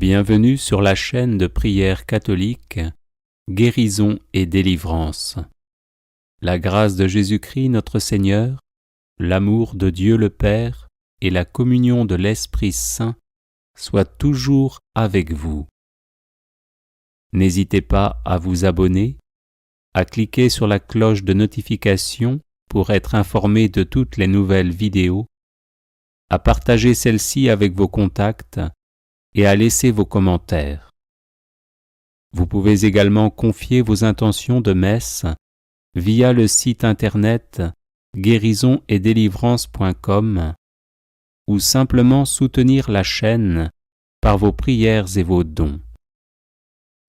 Bienvenue sur la chaîne de prière catholique Guérison et délivrance. La grâce de Jésus-Christ notre Seigneur, l'amour de Dieu le Père et la communion de l'Esprit Saint soient toujours avec vous. N'hésitez pas à vous abonner, à cliquer sur la cloche de notification pour être informé de toutes les nouvelles vidéos, à partager celle-ci avec vos contacts et à laisser vos commentaires. Vous pouvez également confier vos intentions de messe via le site internet guérisonetdélivrance.com ou simplement soutenir la chaîne par vos prières et vos dons.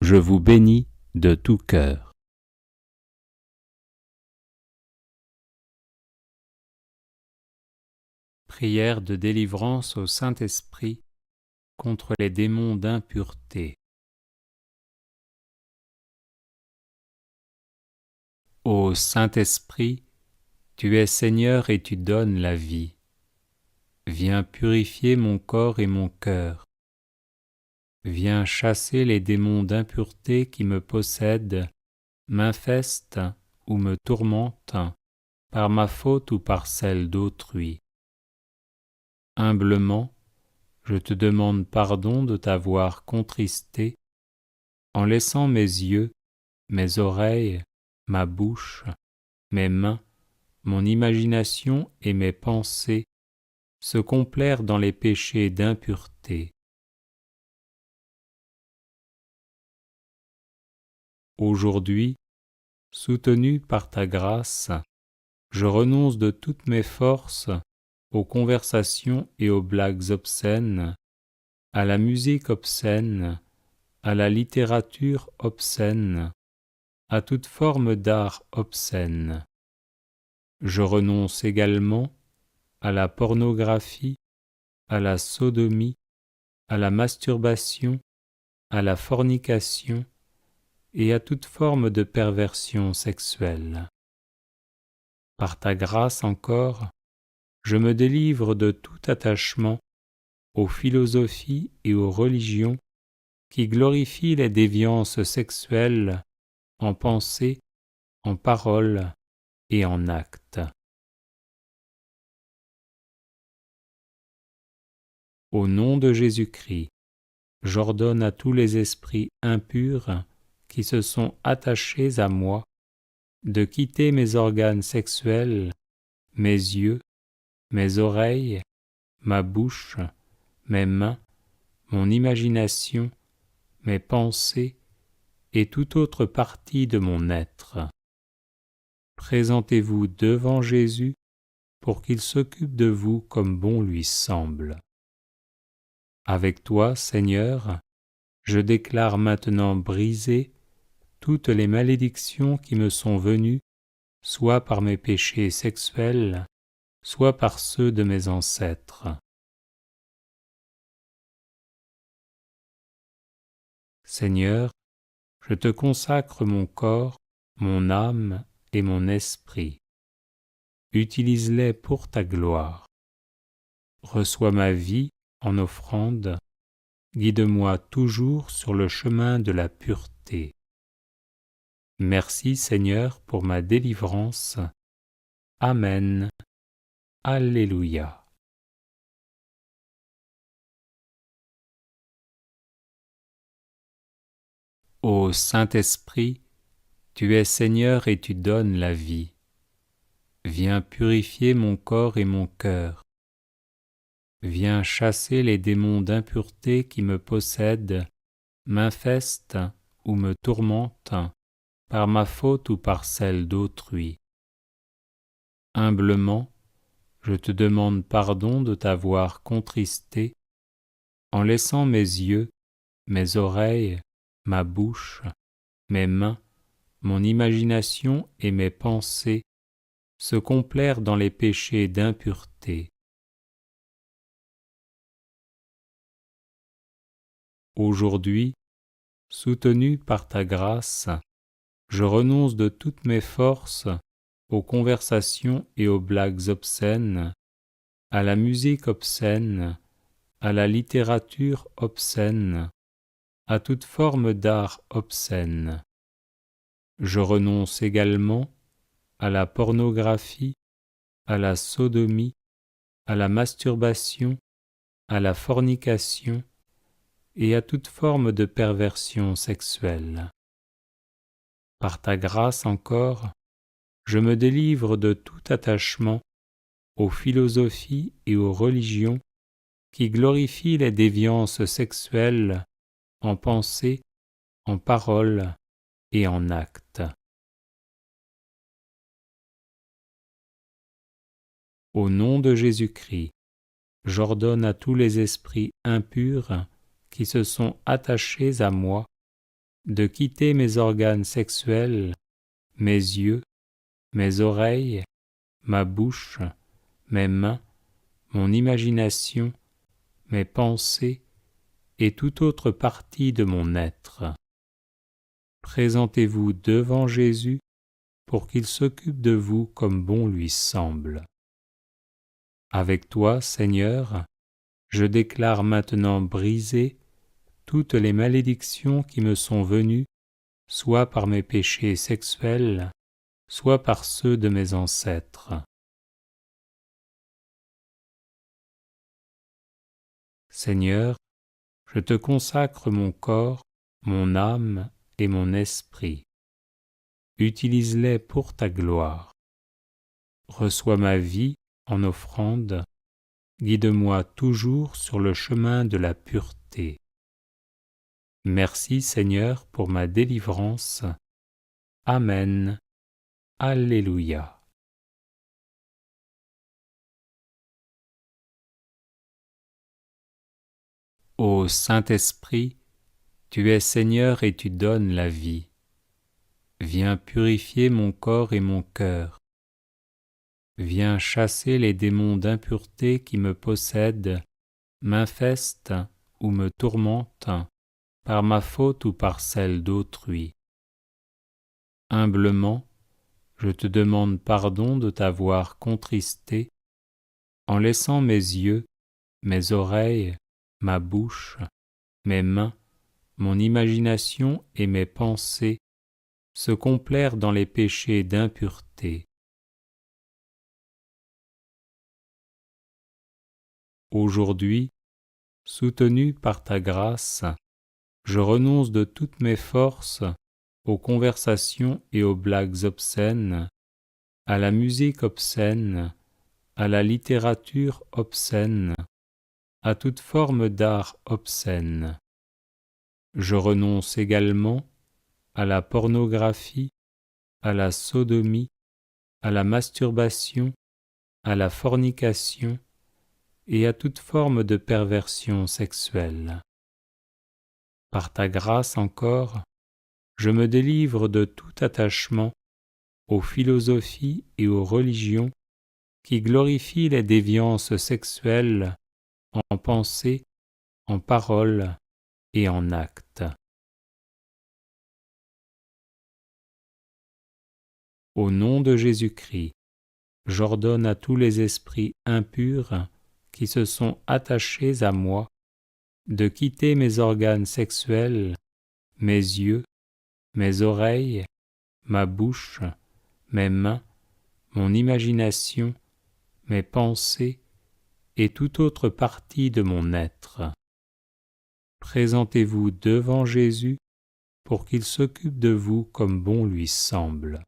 Je vous bénis de tout cœur. Prière de délivrance au Saint-Esprit contre les démons d'impureté. Ô Saint-Esprit, tu es Seigneur et tu donnes la vie. Viens purifier mon corps et mon cœur. Viens chasser les démons d'impureté qui me possèdent, m'infestent ou me tourmentent par ma faute ou par celle d'autrui. Humblement, je te demande pardon de t'avoir contristé en laissant mes yeux, mes oreilles, ma bouche, mes mains, mon imagination et mes pensées se complaire dans les péchés d'impureté. Aujourd'hui, soutenu par ta grâce, je renonce de toutes mes forces aux conversations et aux blagues obscènes, à la musique obscène, à la littérature obscène, à toute forme d'art obscène. Je renonce également à la pornographie, à la sodomie, à la masturbation, à la fornication et à toute forme de perversion sexuelle. Par ta grâce encore, je me délivre de tout attachement aux philosophies et aux religions qui glorifient les déviances sexuelles en pensée, en parole et en acte. Au nom de Jésus-Christ, j'ordonne à tous les esprits impurs qui se sont attachés à moi de quitter mes organes sexuels, mes yeux, mes oreilles, ma bouche, mes mains, mon imagination, mes pensées et toute autre partie de mon être. Présentez-vous devant Jésus pour qu'il s'occupe de vous comme bon lui semble. Avec toi, Seigneur, je déclare maintenant brisées toutes les malédictions qui me sont venues, soit par mes péchés sexuels, soit par ceux de mes ancêtres. Seigneur, je te consacre mon corps, mon âme et mon esprit. Utilise-les pour ta gloire. Reçois ma vie en offrande, guide-moi toujours sur le chemin de la pureté. Merci Seigneur pour ma délivrance. Amen. Alléluia. Ô Saint-Esprit, tu es Seigneur et tu donnes la vie. Viens purifier mon corps et mon cœur. Viens chasser les démons d'impureté qui me possèdent, m'infestent ou me tourmentent par ma faute ou par celle d'autrui. Humblement, je te demande pardon de t'avoir contristé en laissant mes yeux, mes oreilles, ma bouche, mes mains, mon imagination et mes pensées se complaire dans les péchés d'impureté. Aujourd'hui, soutenu par ta grâce, je renonce de toutes mes forces aux conversations et aux blagues obscènes, à la musique obscène, à la littérature obscène, à toute forme d'art obscène. Je renonce également à la pornographie, à la sodomie, à la masturbation, à la fornication et à toute forme de perversion sexuelle. Par ta grâce encore, je me délivre de tout attachement aux philosophies et aux religions qui glorifient les déviances sexuelles en pensée, en parole et en acte. Au nom de Jésus-Christ, j'ordonne à tous les esprits impurs qui se sont attachés à moi de quitter mes organes sexuels, mes yeux, mes oreilles, ma bouche, mes mains, mon imagination, mes pensées et toute autre partie de mon être. Présentez-vous devant Jésus pour qu'il s'occupe de vous comme bon lui semble. Avec toi, Seigneur, je déclare maintenant brisées toutes les malédictions qui me sont venues, soit par mes péchés sexuels, soit par ceux de mes ancêtres. Seigneur, je te consacre mon corps, mon âme et mon esprit. Utilise-les pour ta gloire. Reçois ma vie en offrande, guide-moi toujours sur le chemin de la pureté. Merci Seigneur pour ma délivrance. Amen. Alléluia. Ô Saint-Esprit, tu es Seigneur et tu donnes la vie. Viens purifier mon corps et mon cœur. Viens chasser les démons d'impureté qui me possèdent, m'infestent ou me tourmentent, par ma faute ou par celle d'autrui. Humblement, je te demande pardon de t'avoir contristé, en laissant mes yeux, mes oreilles, ma bouche, mes mains, mon imagination et mes pensées se complaire dans les péchés d'impureté. Aujourd'hui, soutenu par ta grâce, je renonce de toutes mes forces aux conversations et aux blagues obscènes, à la musique obscène, à la littérature obscène, à toute forme d'art obscène. Je renonce également à la pornographie, à la sodomie, à la masturbation, à la fornication et à toute forme de perversion sexuelle. Par ta grâce encore, je me délivre de tout attachement aux philosophies et aux religions qui glorifient les déviances sexuelles en pensée, en parole et en acte. Au nom de Jésus-Christ, j'ordonne à tous les esprits impurs qui se sont attachés à moi de quitter mes organes sexuels, mes yeux, mes oreilles, ma bouche, mes mains, mon imagination, mes pensées et toute autre partie de mon être. Présentez-vous devant Jésus pour qu'il s'occupe de vous comme bon lui semble.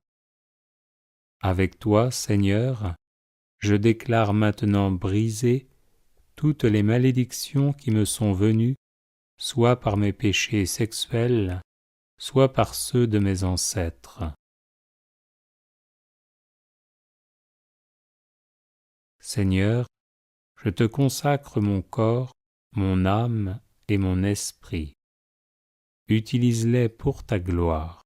Avec toi, Seigneur, je déclare maintenant brisées toutes les malédictions qui me sont venues, soit par mes péchés sexuels, soit par ceux de mes ancêtres. Seigneur, je te consacre mon corps, mon âme et mon esprit. Utilise-les pour ta gloire.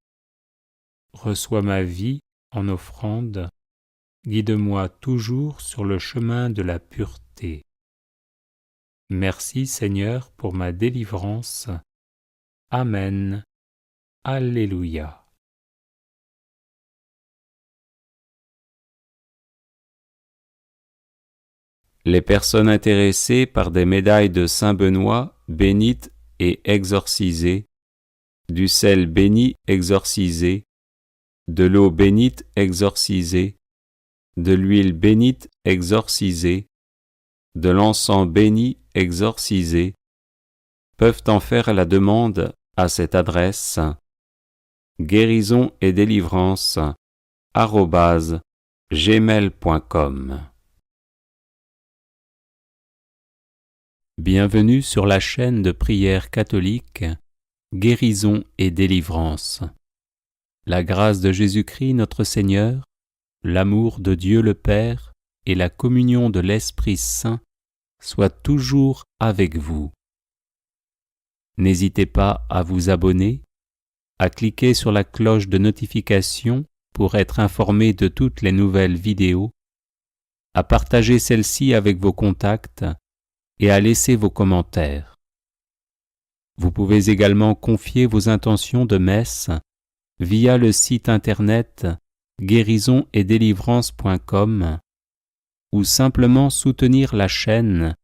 Reçois ma vie en offrande, guide-moi toujours sur le chemin de la pureté. Merci Seigneur pour ma délivrance. Amen. Alléluia. Les personnes intéressées par des médailles de Saint Benoît, bénites et exorcisé, du sel béni exorcisé, de l'eau bénite exorcisée, de l'huile bénite exorcisée, de l'encens béni exorcisé, peuvent en faire la demande à cette adresse guérison et délivrance @gmail.com. Bienvenue sur la chaîne de prière catholique Guérison et délivrance. La grâce de Jésus-Christ notre Seigneur, l'amour de Dieu le Père et la communion de l'Esprit Saint soient toujours avec vous. N'hésitez pas à vous abonner, à cliquer sur la cloche de notification pour être informé de toutes les nouvelles vidéos, à partager celle-ci avec vos contacts et à laisser vos commentaires. Vous pouvez également confier vos intentions de messe via le site internet guérisonetdélivrance.com ou simplement soutenir la chaîne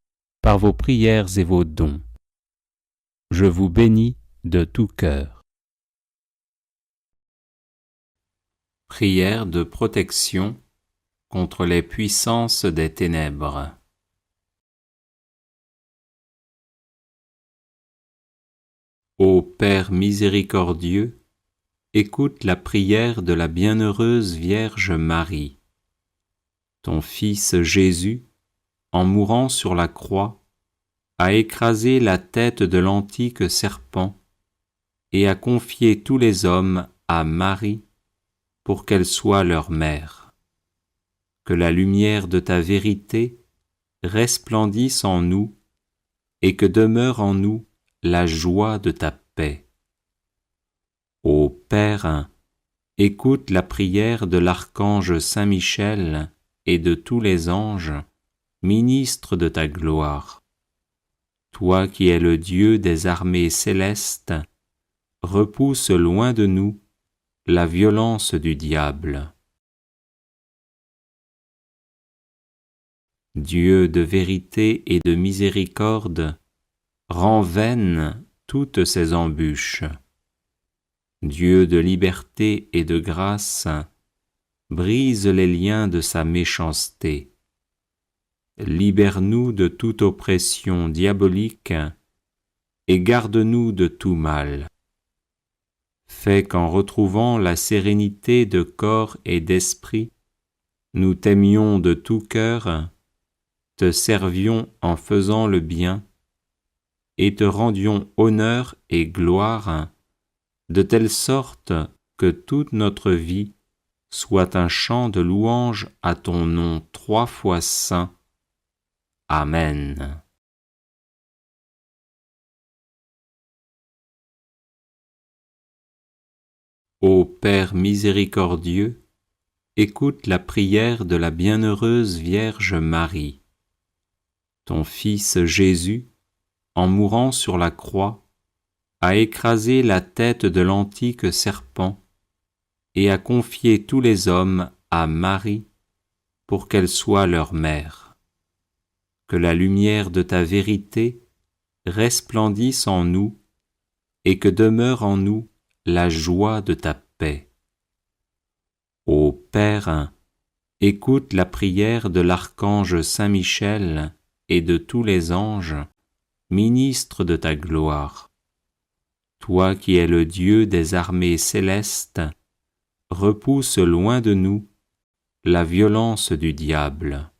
par vos prières et vos dons. Je vous bénis de tout cœur. Prière de protection contre les puissances des ténèbres. Ô Père miséricordieux, écoute la prière de la bienheureuse Vierge Marie. Ton Fils Jésus, en mourant sur la croix, a écrasé la tête de l'antique serpent et a confié tous les hommes à Marie pour qu'elle soit leur mère. Que la lumière de ta vérité resplendisse en nous et que demeure en nous la joie de ta paix. Ô Père, écoute la prière de l'archange Saint Michel et de tous les anges, ministres de ta gloire. Toi qui es le Dieu des armées célestes, repousse loin de nous la violence du diable. Dieu de vérité et de miséricorde, rends vaines toutes ces embûches. Dieu de liberté et de grâce, brise les liens de sa méchanceté. Libère-nous de toute oppression diabolique et garde-nous de tout mal. Fais qu'en retrouvant la sérénité de corps et d'esprit, nous t'aimions de tout cœur, te servions en faisant le bien, et te rendions honneur et gloire, de telle sorte que toute notre vie soit un chant de louange à ton nom 3 fois saint. Amen. Ô Père miséricordieux, écoute la prière de la bienheureuse Vierge Marie. Ton Fils Jésus, en mourant sur la croix, a écrasé la tête de l'antique serpent et a confié tous les hommes à Marie pour qu'elle soit leur mère. Que la lumière de ta vérité resplendisse en nous et que demeure en nous la joie de ta paix. Ô Père, écoute la prière de l'archange Saint Michel et de tous les anges, ministres de ta gloire. Toi qui es le Dieu des armées célestes, repousse loin de nous la violence du diable.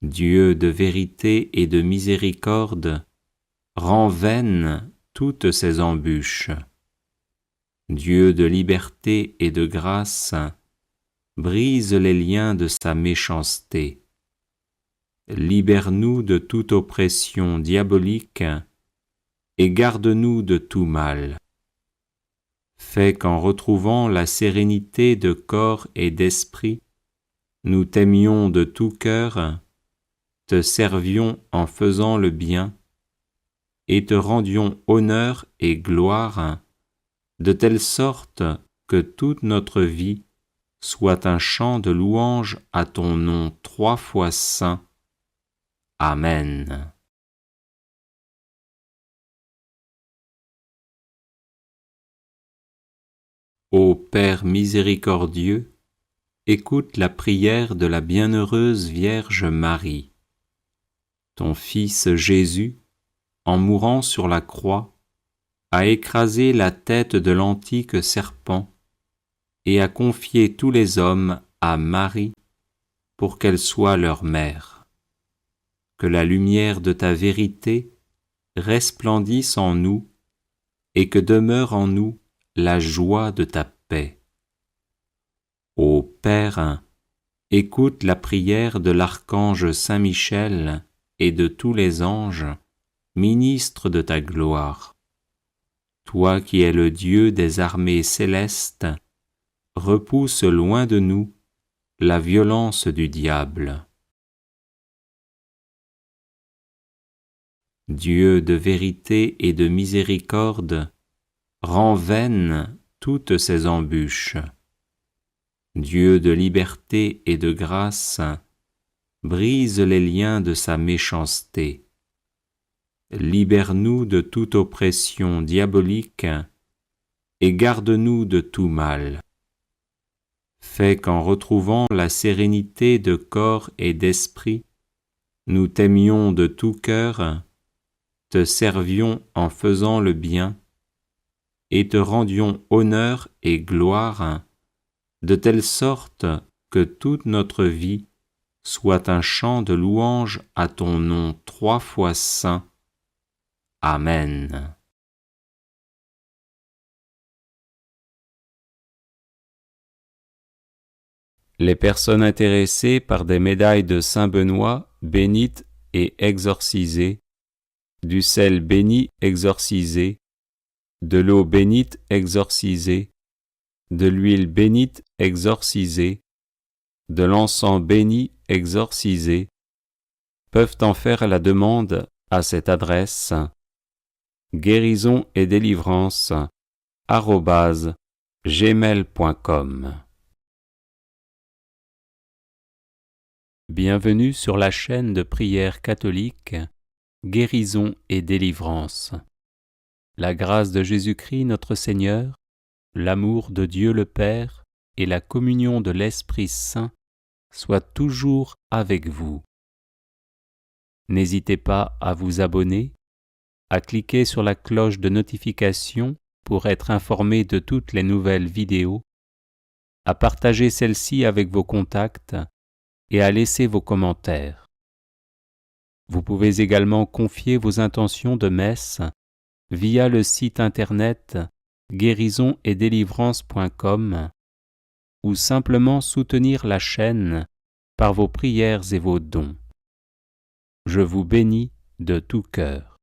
Dieu de vérité et de miséricorde, rends vaines toutes ces embûches. Dieu de liberté et de grâce, brise les liens de sa méchanceté. Libère-nous de toute oppression diabolique et garde-nous de tout mal. Fais qu'en retrouvant la sérénité de corps et d'esprit, nous t'aimions de tout cœur, te servions en faisant le bien, et te rendions honneur et gloire, de telle sorte que toute notre vie soit un chant de louange à ton nom 3 fois saint. Amen. Ô Père miséricordieux, écoute la prière de la bienheureuse Vierge Marie. Ton Fils Jésus, en mourant sur la croix, a écrasé la tête de l'antique serpent et a confié tous les hommes à Marie pour qu'elle soit leur mère. Que la lumière de ta vérité resplendisse en nous et que demeure en nous la joie de ta paix. Ô Père, écoute la prière de l'archange Saint Michel et de tous les anges, ministres de ta gloire. Toi qui es le Dieu des armées célestes, repousse loin de nous la violence du diable. Dieu de vérité et de miséricorde, rend vaines toutes ces embûches. Dieu de liberté et de grâce, brise les liens de sa méchanceté. Libère-nous de toute oppression diabolique et garde-nous de tout mal. Fais qu'en retrouvant la sérénité de corps et d'esprit, nous t'aimions de tout cœur, te servions en faisant le bien, et te rendions honneur et gloire, de telle sorte que toute notre vie soit un chant de louange à ton nom 3 fois saint. Amen. Les personnes intéressées par des médailles de Saint Benoît bénites et exorcisées, du sel béni exorcisé, de l'eau bénite exorcisée, de l'huile bénite exorcisée, de l'encens béni exorcisé, peuvent en faire la demande à cette adresse guérison et délivrance @gmail.com. Bienvenue sur la chaîne de prière catholique Guérison et délivrance. La grâce de Jésus-Christ notre Seigneur, l'amour de Dieu le Père et la communion de l'Esprit Saint soient toujours avec vous. N'hésitez pas à vous abonner, à cliquer sur la cloche de notification pour être informé de toutes les nouvelles vidéos, à partager celle-ci avec vos contacts et à laisser vos commentaires. Vous pouvez également confier vos intentions de messe via le site internet guérisonetdélivrance.com ou simplement soutenir la chaîne par vos prières et vos dons. Je vous bénis de tout cœur.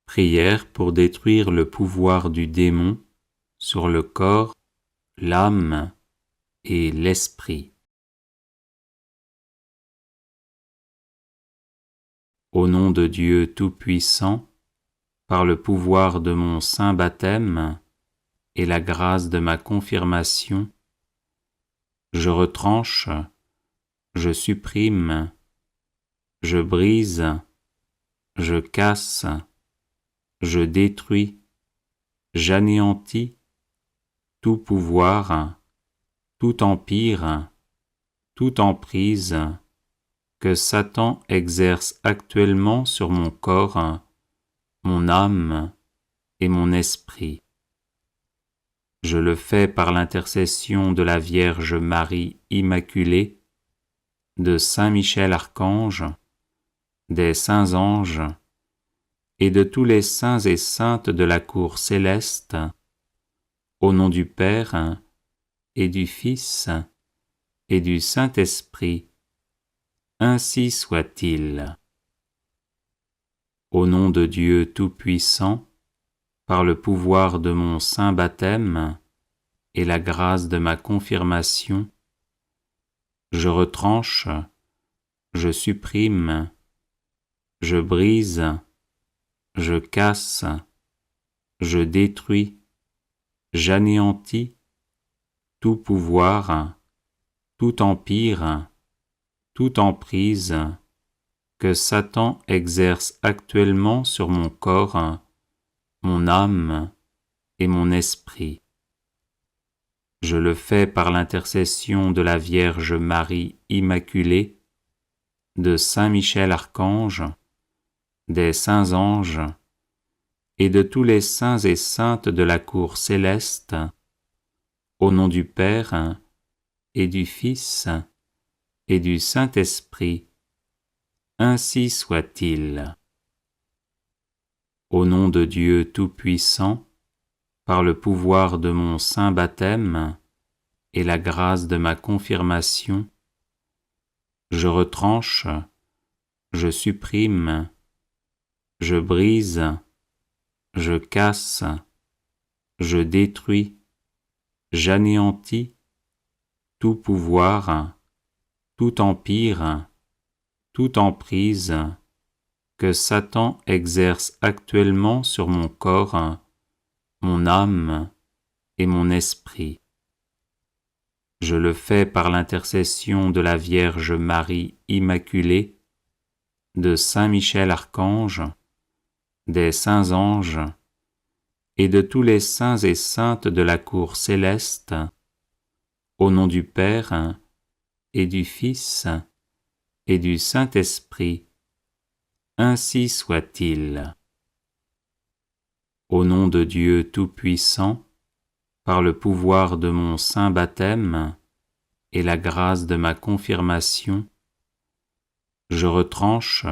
Prière pour détruire le pouvoir du démon sur le corps, l'âme et l'esprit. Au nom de Dieu Tout-Puissant, par le pouvoir de mon saint baptême et la grâce de ma confirmation, je retranche, je supprime, je brise, je casse, je détruis, j'anéantis tout pouvoir, tout empire, toute emprise que Satan exerce actuellement sur mon corps, mon âme et mon esprit. Je le fais par l'intercession de la Vierge Marie Immaculée, de Saint Michel Archange, des saints anges et de tous les saints et saintes de la cour céleste, au nom du Père et du Fils et du Saint-Esprit, ainsi soit-il. Au nom de Dieu Tout-Puissant, par le pouvoir de mon saint baptême et la grâce de ma confirmation, je retranche, je supprime, je brise, je casse, je détruis, j'anéantis tout pouvoir, tout empire, toute emprise que Satan exerce actuellement sur mon corps, mon âme et mon esprit. Je le fais par l'intercession de la Vierge Marie Immaculée, de Saint Michel Archange, des saints anges et de tous les saints et saintes de la cour céleste, au nom du Père et du Fils et du Saint-Esprit, ainsi soit-il. Au nom de Dieu Tout-Puissant, par le pouvoir de mon saint baptême et la grâce de ma confirmation, je retranche, je supprime, je brise, je casse, je détruis, j'anéantis tout pouvoir, tout empire, toute emprise que Satan exerce actuellement sur mon corps, mon âme et mon esprit. Je le fais par l'intercession de la Vierge Marie Immaculée, de Saint Michel Archange, des saints anges et de tous les saints et saintes de la cour céleste, au nom du Père et du Fils et du Saint-Esprit, ainsi soit-il. Au nom de Dieu Tout-Puissant, par le pouvoir de mon saint baptême et la grâce de ma confirmation, je retranche,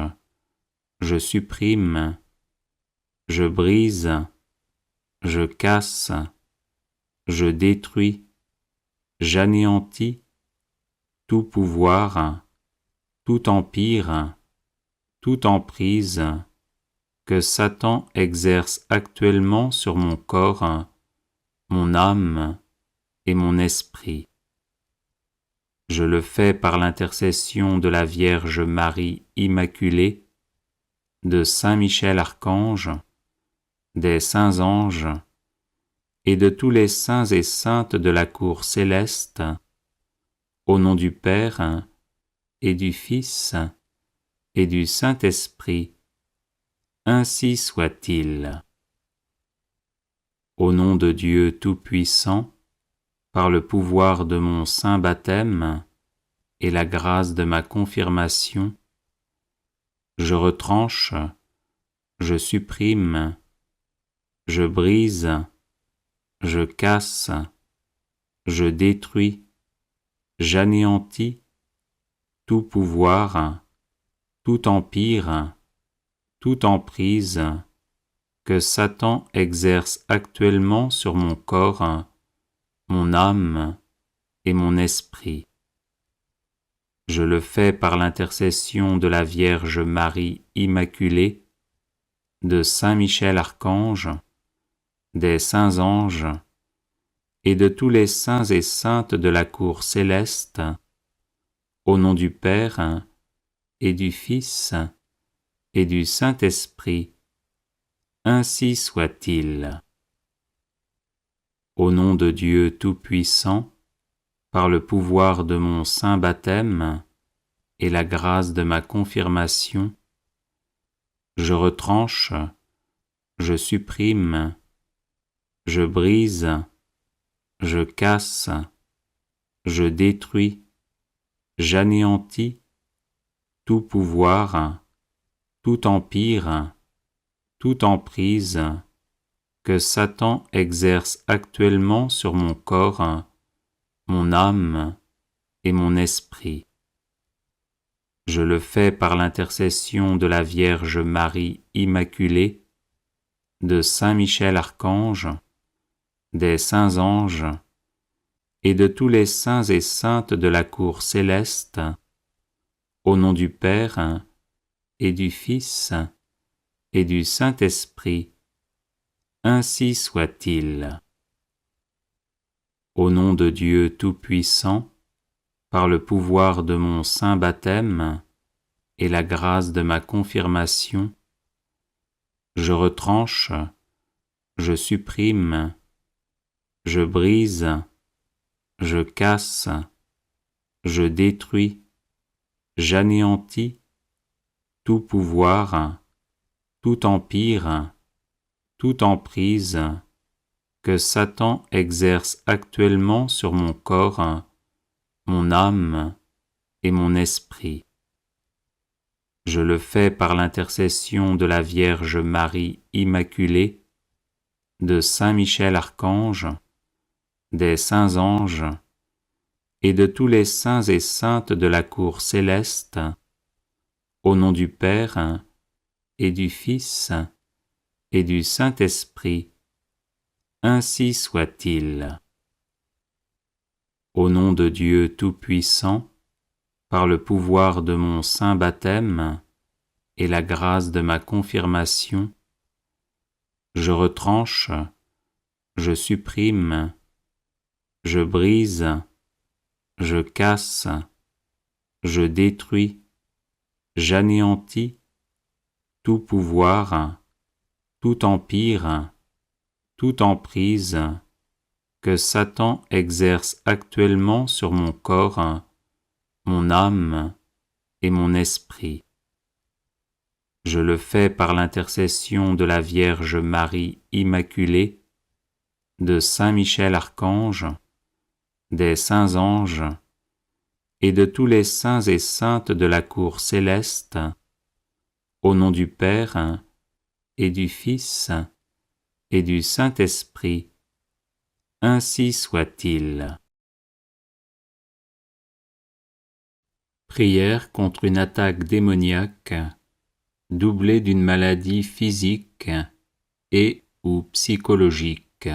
je supprime, je brise, je casse, je détruis, j'anéantis tout pouvoir, tout empire, toute emprise que Satan exerce actuellement sur mon corps, mon âme et mon esprit. Je le fais par l'intercession de la Vierge Marie Immaculée, de Saint Michel Archange, des saints anges et de tous les saints et saintes de la cour céleste, au nom du Père et du Fils et du Saint-Esprit, ainsi soit-il. Au nom de Dieu Tout-Puissant, par le pouvoir de mon saint baptême et la grâce de ma confirmation, je retranche, je supprime, je brise, je casse, je détruis, j'anéantis tout pouvoir, tout empire, toute emprise que Satan exerce actuellement sur mon corps, mon âme et mon esprit. Je le fais par l'intercession de la Vierge Marie Immaculée, de Saint Michel Archange, des saints anges et de tous les saints et saintes de la cour céleste, au nom du Père et du Fils et du Saint-Esprit, ainsi soit-il. Au nom de Dieu Tout-Puissant, par le pouvoir de mon saint baptême et la grâce de ma confirmation, je retranche, je supprime, je brise, je casse, je détruis, j'anéantis, tout pouvoir, tout empire, toute emprise que Satan exerce actuellement sur mon corps, mon âme et mon esprit. Je le fais par l'intercession de la Vierge Marie Immaculée, de Saint Michel Archange, des saints anges et de tous les saints et saintes de la cour céleste, au nom du Père et du Fils et du Saint-Esprit, ainsi soit-il. Au nom de Dieu Tout-Puissant, par le pouvoir de mon saint baptême et la grâce de ma confirmation, je retranche, je supprime, je brise, je casse, je détruis, j'anéantis tout pouvoir, tout empire, toute emprise que Satan exerce actuellement sur mon corps, mon âme et mon esprit. Je le fais par l'intercession de la Vierge Marie Immaculée, de Saint Michel Archange, des saints anges et de tous les saints et saintes de la cour céleste, au nom du Père et du Fils et du Saint-Esprit, ainsi soit-il. Au nom de Dieu Tout-Puissant, par le pouvoir de mon saint baptême et la grâce de ma confirmation, je retranche, je supprime, je brise, je casse, je détruis, j'anéantis tout pouvoir, tout empire, toute emprise que Satan exerce actuellement sur mon corps, mon âme et mon esprit. Je le fais par l'intercession de la Vierge Marie Immaculée, de Saint Michel Archange, des saints anges et de tous les saints et saintes de la cour céleste, au nom du Père et du Fils et du Saint-Esprit, ainsi soit-il. Prière contre une attaque démoniaque, doublée d'une maladie physique et ou psychologique.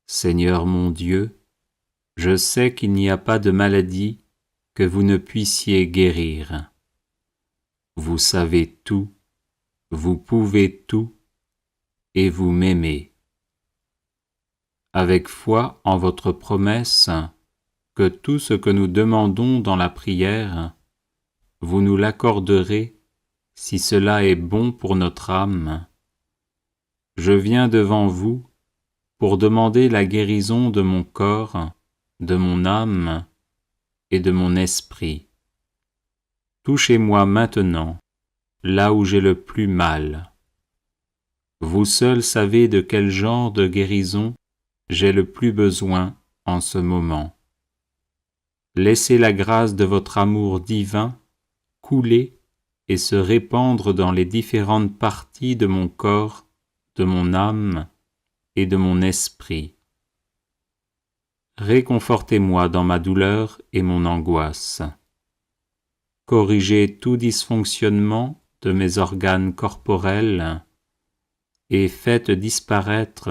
Seigneur mon Dieu, je sais qu'il n'y a pas de maladie que vous ne puissiez guérir. Vous savez tout, vous pouvez tout, et vous m'aimez. Avec foi en votre promesse, que tout ce que nous demandons dans la prière, vous nous l'accorderez si cela est bon pour notre âme. Je viens devant vous pour demander la guérison de mon corps, de mon âme et de mon esprit. Touchez-moi maintenant, là où j'ai le plus mal. Vous seul savez de quel genre de guérison j'ai le plus besoin en ce moment. Laissez la grâce de votre amour divin couler et se répandre dans les différentes parties de mon corps, de mon âme et de mon esprit. Réconfortez-moi dans ma douleur et mon angoisse. Corrigez tout dysfonctionnement de mes organes corporels et faites disparaître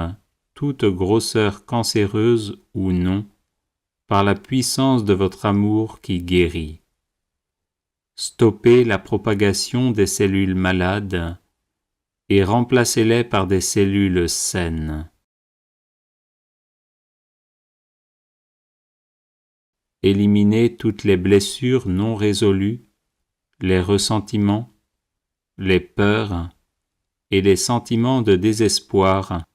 toute grosseur cancéreuse ou non par la puissance de votre amour qui guérit. Stoppez la propagation des cellules malades et remplacez-les par des cellules saines. Éliminez toutes les blessures non résolues, les ressentiments, les peurs et les sentiments de désespoir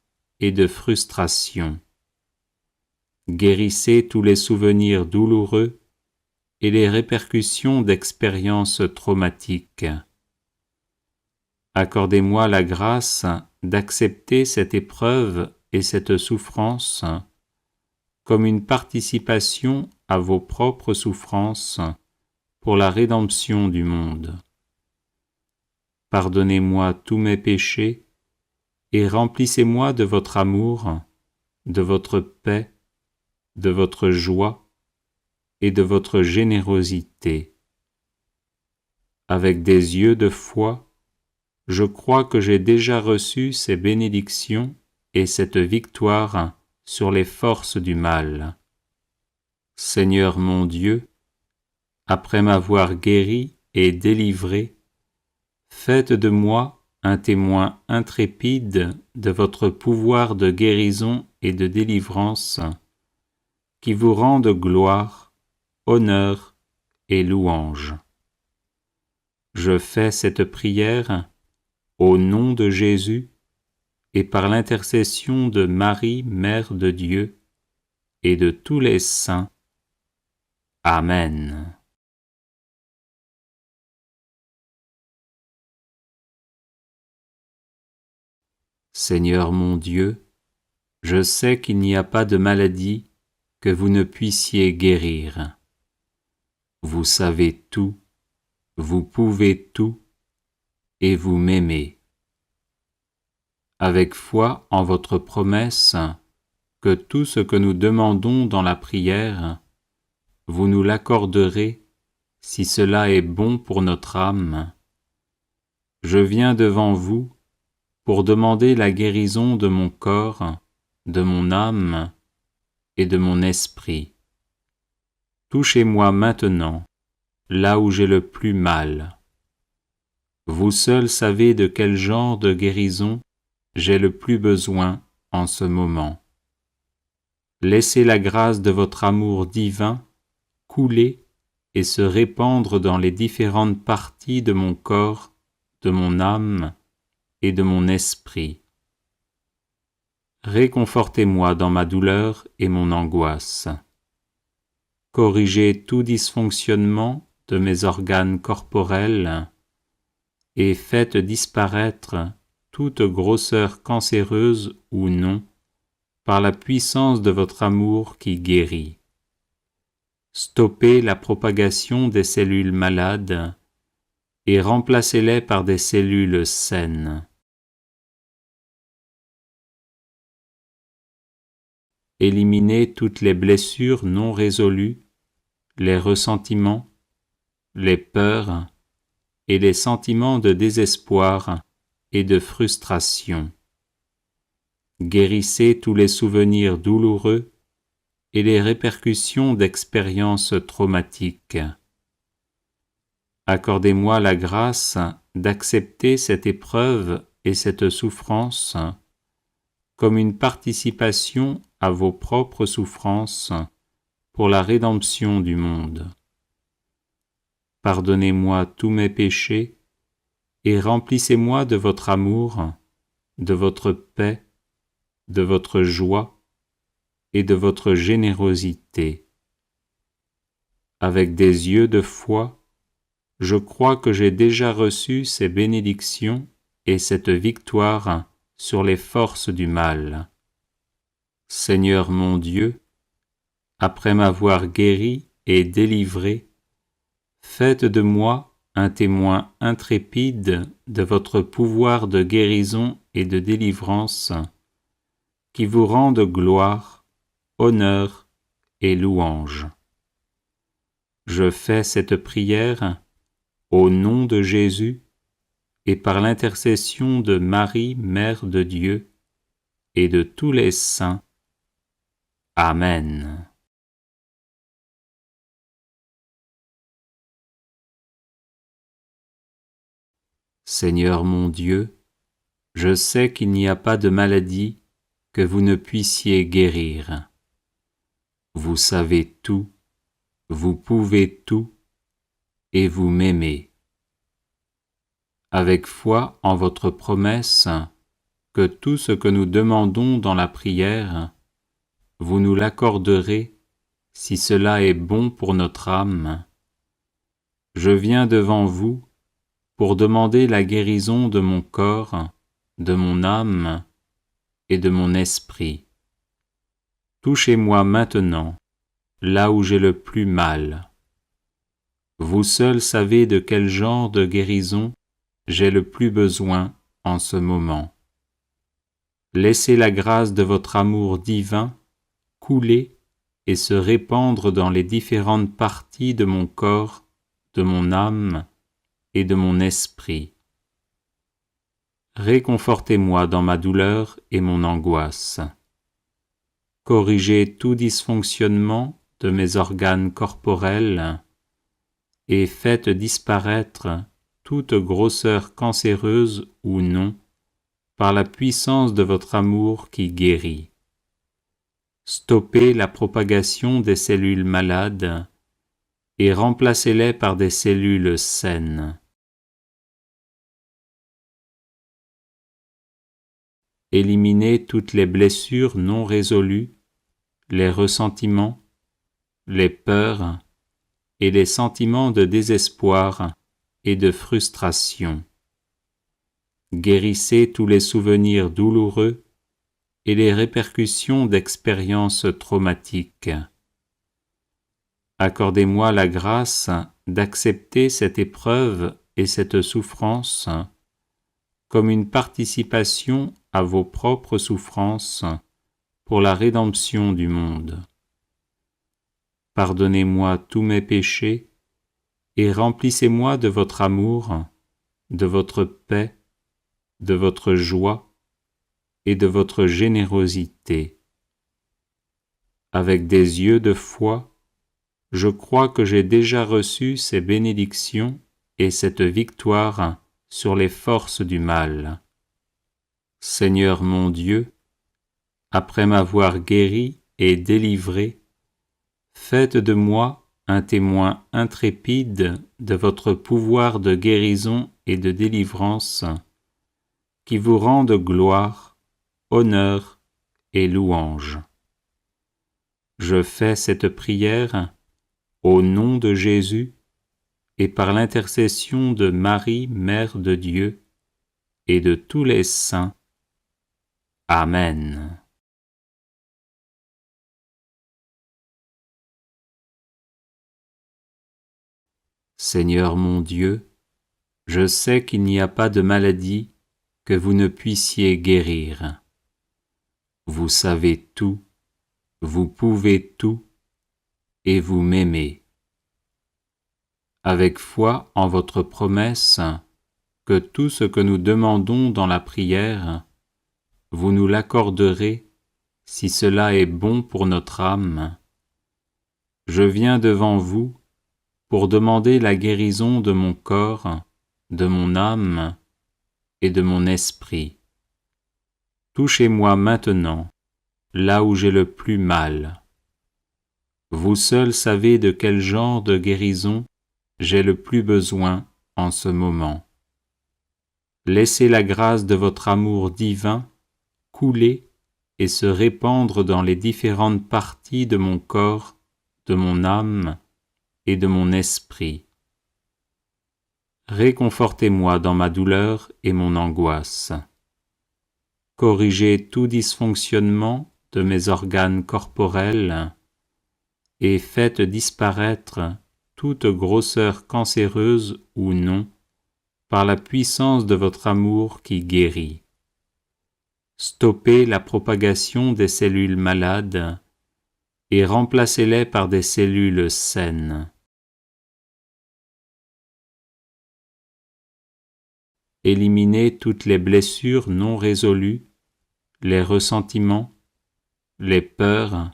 et de frustration. Guérissez tous les souvenirs douloureux et les répercussions d'expériences traumatiques. Accordez-moi la grâce d'accepter cette épreuve et cette souffrance comme une participation à vos propres souffrances pour la rédemption du monde. Pardonnez-moi tous mes péchés et remplissez-moi de votre amour, de votre paix, de votre joie et de votre générosité. Avec des yeux de foi, je crois que j'ai déjà reçu ces bénédictions et cette victoire sur les forces du mal. Seigneur mon Dieu, après m'avoir guéri et délivré, faites de moi un témoin intrépide de votre pouvoir de guérison et de délivrance, qui vous rende gloire, honneur et louange. Je fais cette prière au nom de Jésus et par l'intercession de Marie, Mère de Dieu, et de tous les saints. Amen. Seigneur mon Dieu, je sais qu'il n'y a pas de maladie que vous ne puissiez guérir. Vous savez tout, vous pouvez tout, et vous m'aimez. Avec foi en votre promesse, que tout ce que nous demandons dans la prière, vous nous l'accorderez si cela est bon pour notre âme. Je viens devant vous pour demander la guérison de mon corps, de mon âme et de mon esprit. Touchez-moi maintenant, là où j'ai le plus mal. Vous seul savez de quel genre de guérison j'ai le plus besoin en ce moment. Laissez la grâce de votre amour divin couler et se répandre dans les différentes parties de mon corps, de mon âme et de mon esprit. Réconfortez-moi dans ma douleur et mon angoisse. Corrigez tout dysfonctionnement de mes organes corporels et faites disparaître toute grosseur cancéreuse ou non par la puissance de votre amour qui guérit. Stoppez la propagation des cellules malades et remplacez-les par des cellules saines. Éliminez toutes les blessures non résolues, les ressentiments, les peurs et les sentiments de désespoir et de frustration. Guérissez tous les souvenirs douloureux et les répercussions d'expériences traumatiques. Accordez-moi la grâce d'accepter cette épreuve et cette souffrance comme une participation à vos propres souffrances pour la rédemption du monde. Pardonnez-moi tous mes péchés et remplissez-moi de votre amour, de votre paix, de votre joie et de votre générosité. Avec des yeux de foi, je crois que j'ai déjà reçu ces bénédictions et cette victoire sur les forces du mal. Seigneur mon Dieu, après m'avoir guéri et délivré, faites de moi un témoin intrépide de votre pouvoir de guérison et de délivrance, qui vous rende gloire, honneur et louange. Je fais cette prière au nom de Jésus et par l'intercession de Marie, Mère de Dieu, et de tous les saints. Amen. Seigneur mon Dieu, je sais qu'il n'y a pas de maladie que vous ne puissiez guérir. Vous savez tout, vous pouvez tout, et vous m'aimez. Avec foi en votre promesse, que tout ce que nous demandons dans la prière, vous nous l'accorderez si cela est bon pour notre âme. Je viens devant vous pour demander la guérison de mon corps, de mon âme et de mon esprit. Touchez-moi maintenant, là où j'ai le plus mal. Vous seul savez de quel genre de guérison j'ai le plus besoin en ce moment. Laissez la grâce de votre amour divin couler et se répandre dans les différentes parties de mon corps, de mon âme et de mon esprit. Réconfortez-moi dans ma douleur et mon angoisse. Corrigez tout dysfonctionnement de mes organes corporels et faites disparaître toute grosseur cancéreuse ou non par la puissance de votre amour qui guérit. Stoppez la propagation des cellules malades et remplacez-les par des cellules saines. Éliminez toutes les blessures non résolues, les ressentiments, les peurs et les sentiments de désespoir et de frustration. Guérissez tous les souvenirs douloureux et les répercussions d'expériences traumatiques. Accordez-moi la grâce d'accepter cette épreuve et cette souffrance comme une participation à vos propres souffrances pour la rédemption du monde. Pardonnez-moi tous mes péchés et remplissez-moi de votre amour, de votre paix, de votre joie et de votre générosité. Avec des yeux de foi, je crois que j'ai déjà reçu ces bénédictions et cette victoire sur les forces du mal. Seigneur mon Dieu, après m'avoir guéri et délivré, faites de moi un témoin intrépide de votre pouvoir de guérison et de délivrance, qui vous rende gloire, honneur et louange. Je fais cette prière au nom de Jésus et par l'intercession de Marie, Mère de Dieu, et de tous les saints. Amen. Seigneur mon Dieu, je sais qu'il n'y a pas de maladie que vous ne puissiez guérir. Vous savez tout, vous pouvez tout, et vous m'aimez. Avec foi en votre promesse, que tout ce que nous demandons dans la prière, vous nous l'accorderez si cela est bon pour notre âme. Je viens devant vous pour demander la guérison de mon corps, de mon âme et de mon esprit. Touchez-moi maintenant, là où j'ai le plus mal. Vous seul savez de quel genre de guérison j'ai le plus besoin en ce moment. Laissez la grâce de votre amour divin couler et se répandre dans les différentes parties de mon corps, de mon âme et de mon esprit. Réconfortez-moi dans ma douleur et mon angoisse. Corrigez tout dysfonctionnement de mes organes corporels et faites disparaître toute grosseur cancéreuse ou non par la puissance de votre amour qui guérit. Stoppez la propagation des cellules malades et remplacez-les par des cellules saines. Éliminez toutes les blessures non résolues, les ressentiments, les peurs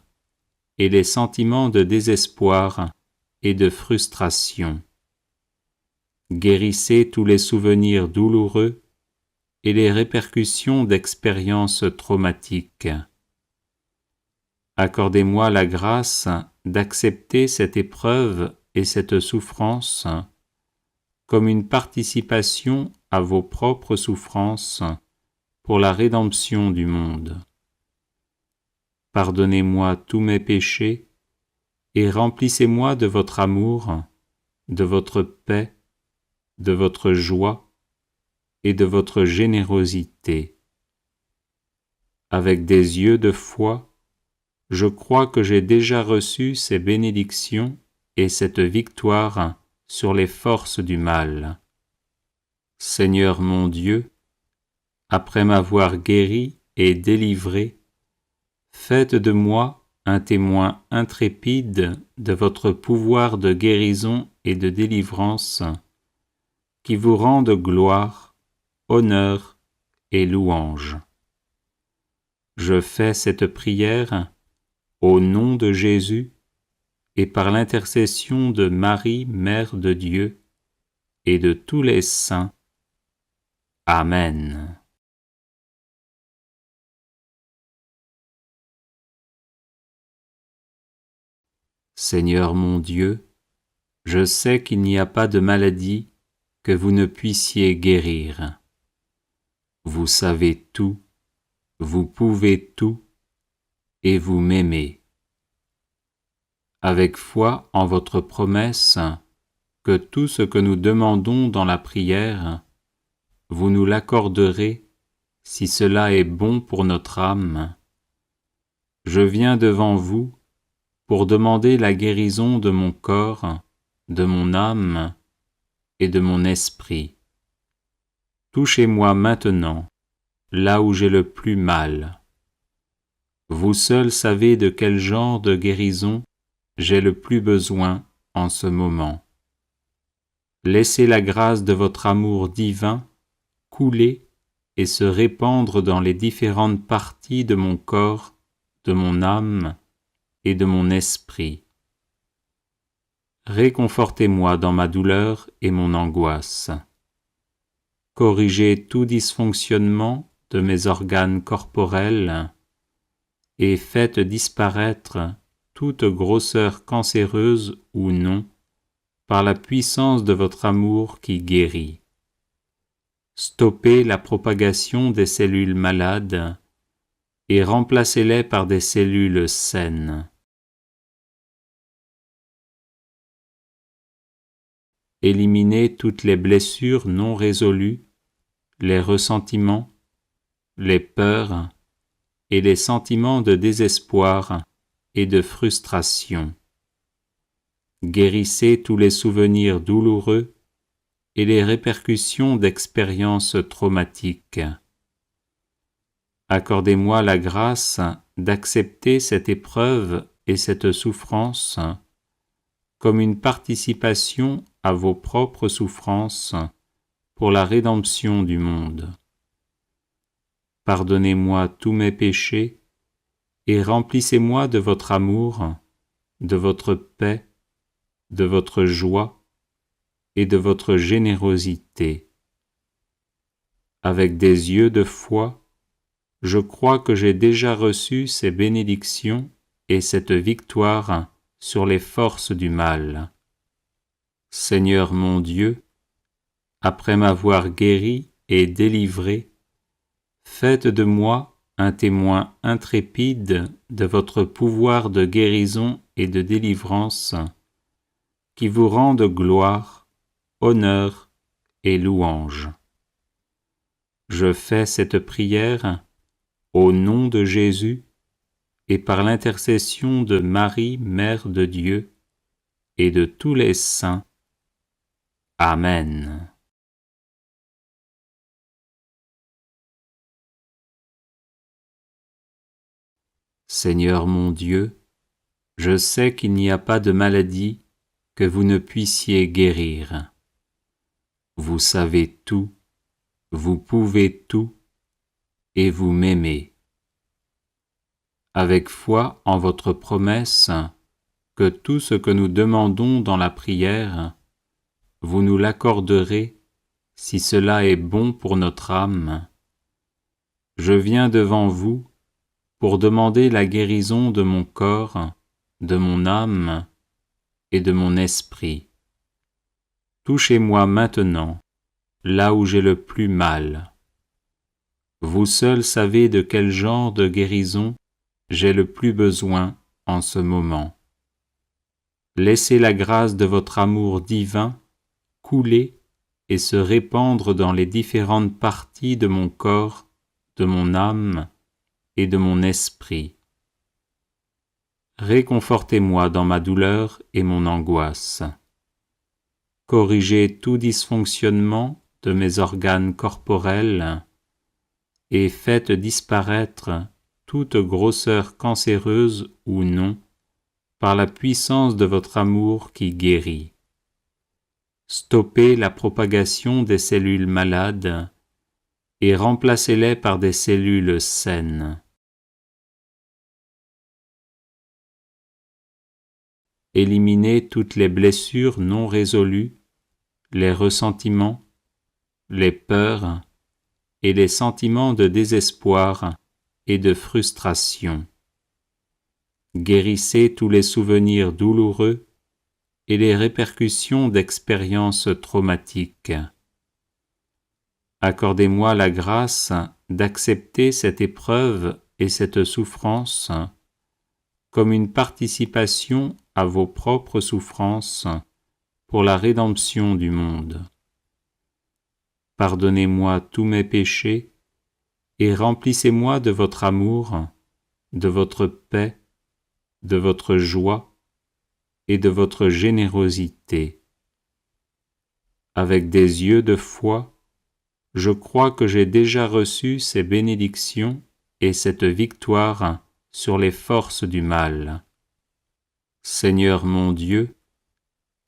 et les sentiments de désespoir et de frustration. Guérissez tous les souvenirs douloureux et les répercussions d'expériences traumatiques. Accordez-moi la grâce d'accepter cette épreuve et cette souffrance comme une participation à vos propres souffrances pour la rédemption du monde. Pardonnez-moi tous mes péchés et remplissez-moi de votre amour, de votre paix, de votre joie et de votre générosité. Avec des yeux de foi, je crois que j'ai déjà reçu ces bénédictions et cette victoire sur les forces du mal. Seigneur mon Dieu, après m'avoir guéri et délivré, faites de moi un témoin intrépide de votre pouvoir de guérison et de délivrance, qui vous rende gloire, honneur et louange. Je fais cette prière au nom de Jésus et par l'intercession de Marie, Mère de Dieu, et de tous les saints. Amen. Seigneur mon Dieu, je sais qu'il n'y a pas de maladie que vous ne puissiez guérir. Vous savez tout, vous pouvez tout, et vous m'aimez. Avec foi en votre promesse, que tout ce que nous demandons dans la prière, vous nous l'accorderez si cela est bon pour notre âme. Je viens devant vous pour demander la guérison de mon corps, de mon âme et de mon esprit. Touchez-moi maintenant, là où j'ai le plus mal. Vous seul savez de quel genre de guérison j'ai le plus besoin en ce moment. Laissez la grâce de votre amour divin couler et se répandre dans les différentes parties de mon corps, de mon âme et de mon esprit. Réconfortez-moi dans ma douleur et mon angoisse. Corrigez tout dysfonctionnement de mes organes corporels et faites disparaître toute grosseur cancéreuse ou non par la puissance de votre amour qui guérit. Stoppez la propagation des cellules malades et remplacez-les par des cellules saines. Éliminez toutes les blessures non résolues, les ressentiments, les peurs et les sentiments de désespoir et de frustration. Guérissez tous les souvenirs douloureux et les répercussions d'expériences traumatiques. Accordez-moi la grâce d'accepter cette épreuve et cette souffrance comme une participation à vos propres souffrances pour la rédemption du monde. Pardonnez-moi tous mes péchés et remplissez-moi de votre amour, de votre paix, de votre joie et de votre générosité. Avec des yeux de foi, je crois que j'ai déjà reçu ces bénédictions et cette victoire sur les forces du mal. Seigneur mon Dieu, après m'avoir guéri et délivré, faites de moi un témoin intrépide de votre pouvoir de guérison et de délivrance, qui vous rende gloire, honneur et louange. Je fais cette prière au nom de Jésus et par l'intercession de Marie, Mère de Dieu, et de tous les saints. Amen. Seigneur mon Dieu, je sais qu'il n'y a pas de maladie que vous ne puissiez guérir. Vous savez tout, vous pouvez tout, et vous m'aimez. Avec foi en votre promesse que tout ce que nous demandons dans la prière, vous nous l'accorderez si cela est bon pour notre âme. Je viens devant vous pour demander la guérison de mon corps, de mon âme et de mon esprit. Touchez-moi maintenant, là où j'ai le plus mal. Vous seul savez de quel genre de guérison j'ai le plus besoin en ce moment. Laissez la grâce de votre amour divin couler et se répandre dans les différentes parties de mon corps, de mon âme et de mon esprit. Réconfortez-moi dans ma douleur et mon angoisse. Corrigez tout dysfonctionnement de mes organes corporels et faites disparaître toute grosseur cancéreuse ou non par la puissance de votre amour qui guérit. Stoppez la propagation des cellules malades et remplacez-les par des cellules saines. Éliminez toutes les blessures non résolues, les ressentiments, les peurs et les sentiments de désespoir et de frustration. Guérissez tous les souvenirs douloureux et les répercussions d'expériences traumatiques. Accordez-moi la grâce d'accepter cette épreuve et cette souffrance comme une participation à vos propres souffrances pour la rédemption du monde. Pardonnez-moi tous mes péchés et remplissez-moi de votre amour, de votre paix, de votre joie et de votre générosité. Avec des yeux de foi, je crois que j'ai déjà reçu ces bénédictions et cette victoire sur les forces du mal. Seigneur mon Dieu,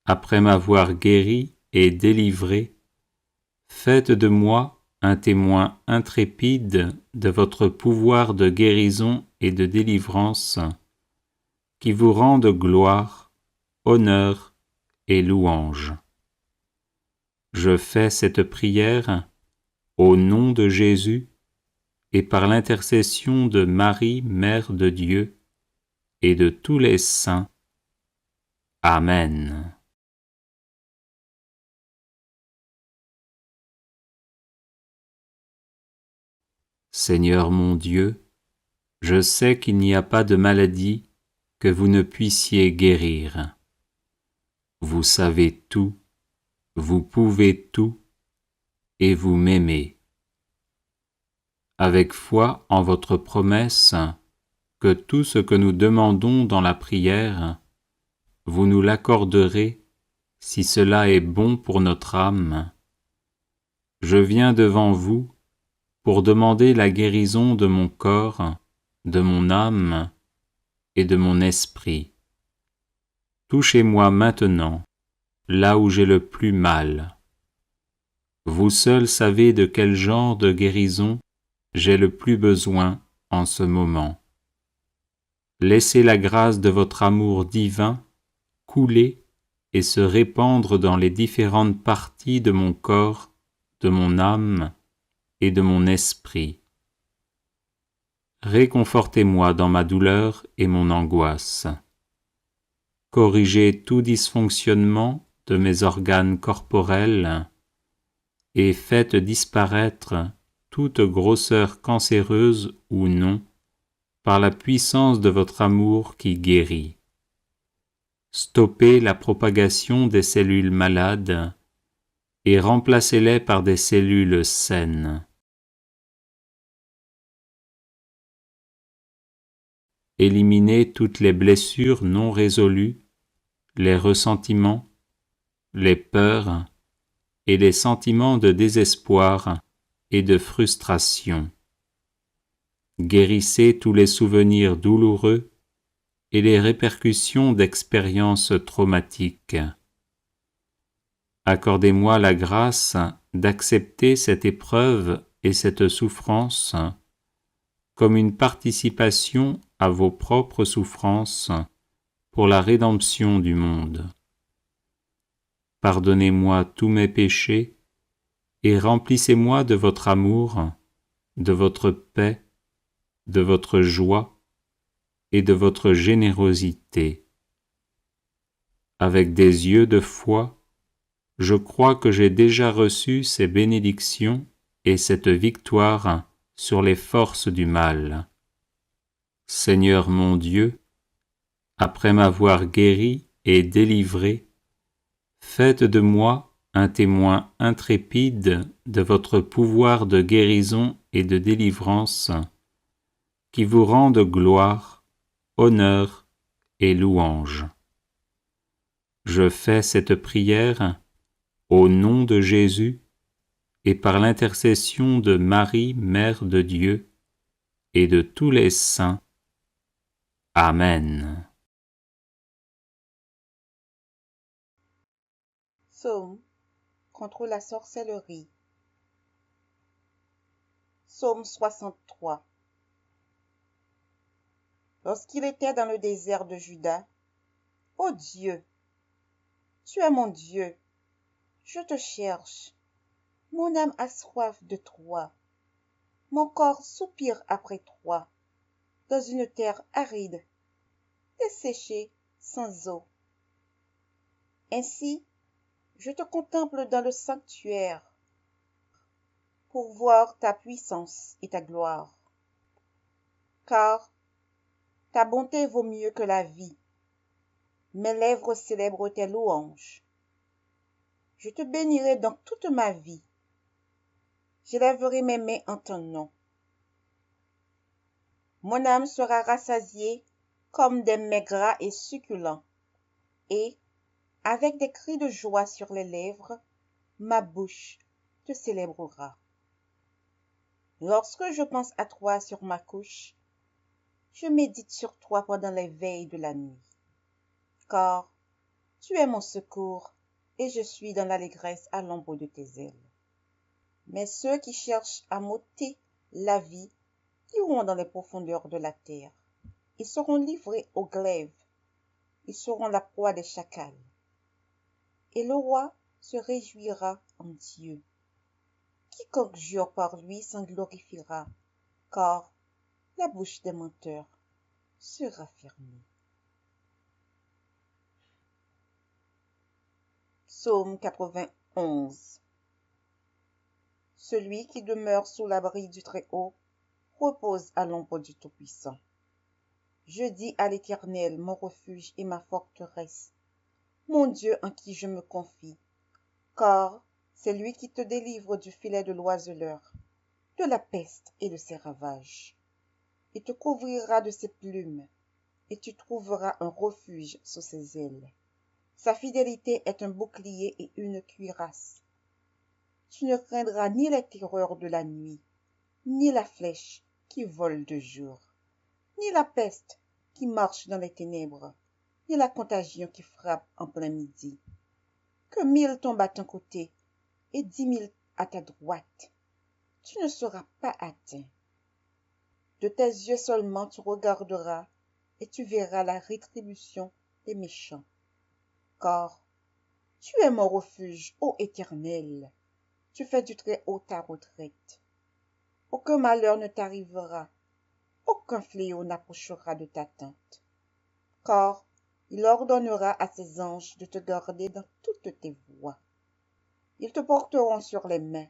après m'avoir guéri et délivré, faites de moi un témoin intrépide de votre pouvoir de guérison et de délivrance, qui vous rende gloire, honneur et louange. Je fais cette prière au nom de Jésus et par l'intercession de Marie, Mère de Dieu, et de tous les saints. Amen. Seigneur mon Dieu, je sais qu'il n'y a pas de maladie que vous ne puissiez guérir. Vous savez tout, vous pouvez tout, et vous m'aimez. Avec foi en votre promesse que tout ce que nous demandons dans la prière, vous nous l'accorderez si cela est bon pour notre âme. Je viens devant vous pour demander la guérison de mon corps, de mon âme et de mon esprit. Touchez-moi maintenant, là où j'ai le plus mal. Vous seul savez de quel genre de guérison j'ai le plus besoin en ce moment. Laissez la grâce de votre amour divin couler et se répandre dans les différentes parties de mon corps, de mon âme et de mon esprit. Réconfortez-moi dans ma douleur et mon angoisse. Corrigez tout dysfonctionnement de mes organes corporels et faites disparaître toute grosseur cancéreuse ou non par la puissance de votre amour qui guérit. Stoppez la propagation des cellules malades et remplacez-les par des cellules saines. Éliminez toutes les blessures non résolues, les ressentiments, les peurs et les sentiments de désespoir et de frustration. Guérissez tous les souvenirs douloureux et les répercussions d'expériences traumatiques. Accordez-moi la grâce d'accepter cette épreuve et cette souffrance comme une participation à vos propres souffrances pour la rédemption du monde. Pardonnez-moi tous mes péchés et remplissez-moi de votre amour, de votre paix, de votre joie et de votre générosité. Avec des yeux de foi, je crois que j'ai déjà reçu ces bénédictions et cette victoire sur les forces du mal. Seigneur mon Dieu, après m'avoir guéri et délivré, faites de moi un témoin intrépide de votre pouvoir de guérison et de délivrance, qui vous rende gloire, honneur et louange. Je fais cette prière au nom de Jésus et par l'intercession de Marie, Mère de Dieu, et de tous les saints. Amen. Psaume contre la sorcellerie. Psaume 63. Lorsqu'il était dans le désert de Juda, ô Dieu, tu es mon Dieu, je te cherche. Mon âme a soif de toi. Mon corps soupire après toi, dans une terre aride, desséchée sans eau. Ainsi, je te contemple dans le sanctuaire pour voir ta puissance et ta gloire. Car ta bonté vaut mieux que la vie. Mes lèvres célèbrent tes louanges. Je te bénirai dans toute ma vie. J'élèverai mes mains en ton nom. Mon âme sera rassasiée comme des mets gras et succulents, et, avec des cris de joie sur les lèvres, ma bouche te célébrera. Lorsque je pense à toi sur ma couche, je médite sur toi pendant les veilles de la nuit. Car tu es mon secours, et je suis dans l'allégresse à l'ombre de tes ailes. Mais ceux qui cherchent à m'ôter la vie iront dans les profondeurs de la terre. Ils seront livrés aux glaives, ils seront la proie des chacals. Et le roi se réjouira en Dieu. Quiconque jure par lui s'en glorifiera, car la bouche des menteurs sera fermée. Psaume 91. Celui qui demeure sous l'abri du Très-Haut repose à l'ombre du Tout-Puissant. Je dis à l'Éternel, mon refuge et ma forteresse, mon Dieu en qui je me confie, car c'est lui qui te délivre du filet de l'oiseleur, de la peste et de ses ravages. Il te couvrira de ses plumes, et tu trouveras un refuge sous ses ailes. Sa fidélité est un bouclier et une cuirasse. Tu ne craindras ni les terreurs de la nuit, ni la flèche qui vole de jour, ni la peste qui marche dans les ténèbres, ni la contagion qui frappe en plein midi. Que 1000 tombent à ton côté et 10 000 à ta droite, tu ne seras pas atteint. De tes yeux seulement tu regarderas et tu verras la rétribution des méchants. Car tu es mon refuge, ô Éternel, tu fais du Très-Haut ta retraite. Aucun malheur ne t'arrivera, aucun fléau n'approchera de ta tente. Car il ordonnera à ses anges de te garder dans toutes tes voies. Ils te porteront sur les mains,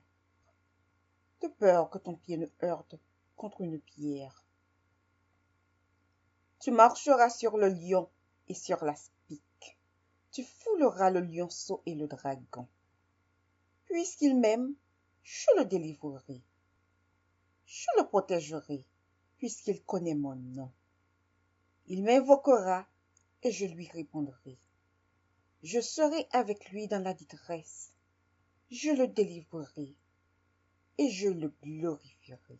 de peur que ton pied ne heurte contre une pierre. Tu marcheras sur le lion et sur l'aspic. Tu fouleras le lionceau et le dragon. Puisqu'il m'aime, je le délivrerai. Je le protégerai, puisqu'il connaît mon nom. Il m'invoquera et je lui répondrai. Je serai avec lui dans la détresse. Je le délivrerai et je le glorifierai.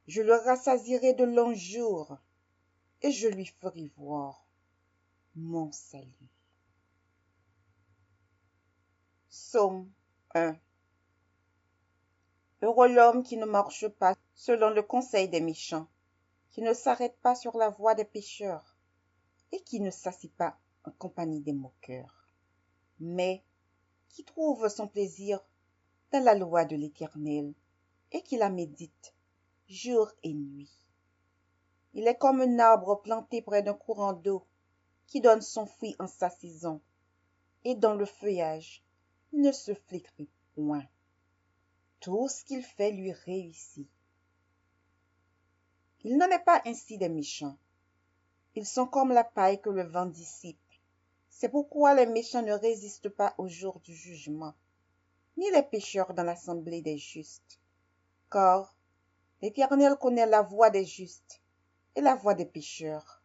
Je le rassasierai de longs jours et je lui ferai voir mon salut. Psaume 1. Heureux l'homme qui ne marche pas selon le conseil des méchants, qui ne s'arrête pas sur la voie des pécheurs et qui ne s'assied pas en compagnie des moqueurs, mais qui trouve son plaisir dans la loi de l'Éternel et qui la médite jour et nuit. Il est comme un arbre planté près d'un courant d'eau qui donne son fruit en sa saison et dont le feuillage ne se flétrit point. Tout ce qu'il fait lui réussit. Il n'en est pas ainsi des méchants. Ils sont comme la paille que le vent dissipe. C'est pourquoi les méchants ne résistent pas au jour du jugement, ni les pécheurs dans l'assemblée des justes. Car l'Éternel connaît la voie des justes, et la voie des pécheurs